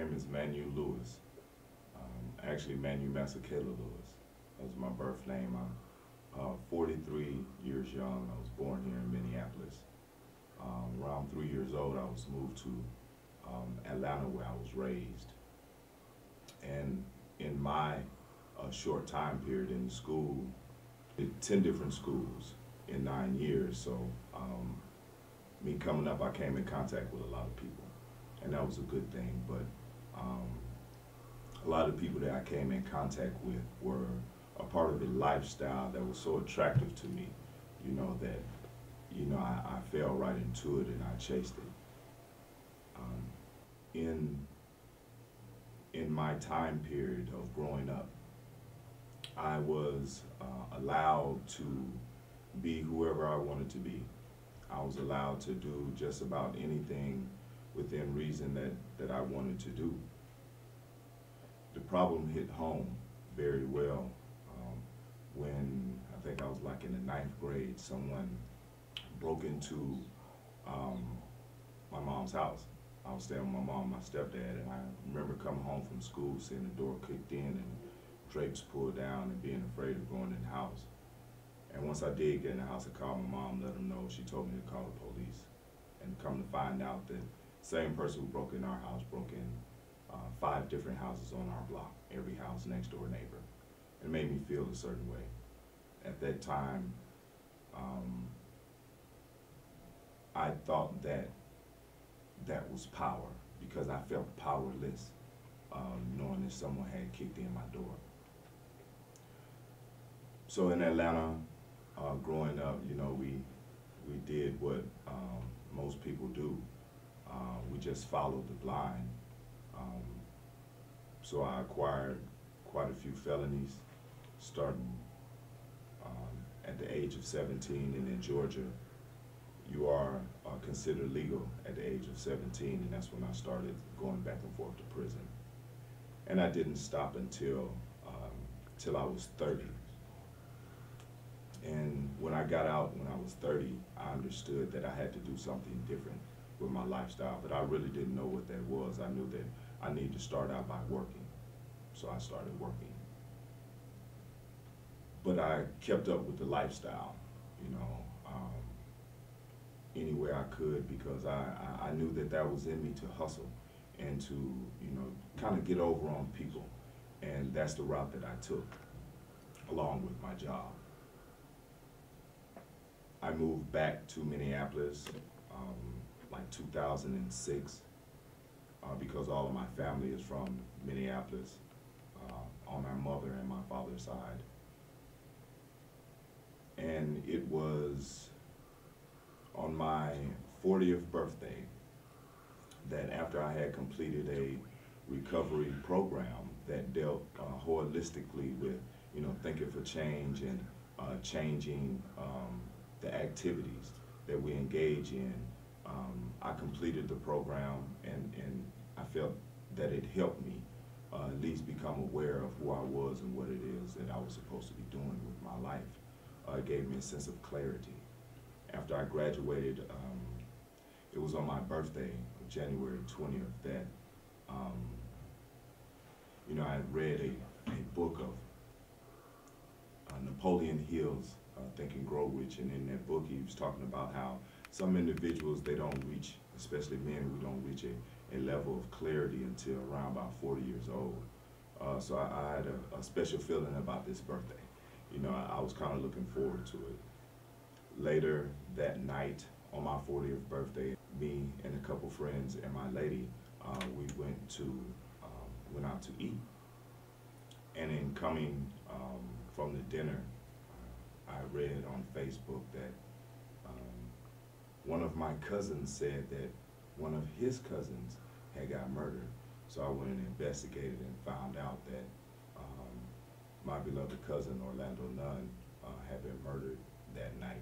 name is Manu Lewis. Actually, Manu Masakela Lewis. That was my birth name. I'm 43 years young. I was born here in Minneapolis. Around 3 years old, I was moved to Atlanta, where I was raised. And in my short time period in school, did 10 different schools in 9 years. So me coming up, I came in contact with a lot of people, and that was a good thing. But a lot of people that I came in contact with were a part of a lifestyle that was so attractive to me, that, I fell right into it and I chased it. In my time period of growing up, I was allowed to be whoever I wanted to be. I was allowed to do just about anything within reason that I wanted to do. The problem hit home very well when I think I was like in the 9th grade. Someone broke into my mom's house. I was staying with my mom and my stepdad, and I remember coming home from school, seeing the door kicked in and drapes pulled down and being afraid of going in the house. And once I did get in the house, I called my mom, let them know. She told me to call the police. And come to find out that the same person who broke in our house broke in 5 different houses on our block, every house next door neighbor. It made me feel a certain way. At that time, I thought that was power, because I felt powerless, knowing that someone had kicked in my door. So in Atlanta, growing up, we did what most people do. We just followed the blind. So I acquired quite a few felonies, starting at the age of 17, and in Georgia, you are considered legal at the age of 17, and that's when I started going back and forth to prison. And I didn't stop until I was 30. And when I got out, when I was 30, I understood that I had to do something different with my lifestyle, but I really didn't know what that was. I knew that I needed to start out by working, so I started working. But I kept up with the lifestyle, any way I could, because I knew that was in me, to hustle and to, kind of get over on people. And that's the route that I took, along with my job. I moved back to Minneapolis like 2006 because all of my family is from Minneapolis on my mother and my father's side. And it was on my 40th birthday that, after I had completed a recovery program that dealt holistically with, thinking for change and changing the activities that we engage in, I completed the program, and I felt that it helped me at least become aware of who I was and what it is that I was supposed to be doing with my life. It gave me a sense of clarity. After I graduated, it was on my birthday, January 20th, that I had read a book of Napoleon Hill's Think and Grow Rich, and in that book he was talking about how some individuals, they don't reach, especially men, we don't reach a level of clarity until around about 40 years old. So I had a special feeling about this birthday. I was kind of looking forward to it. Later that night, on my 40th birthday, me and a couple friends and my lady, we went out to eat. And in coming from the dinner, I read on Facebook that one of my cousins said that one of his cousins had got murdered. So I went and investigated and found out that my beloved cousin, Orlando Nunn, had been murdered that night.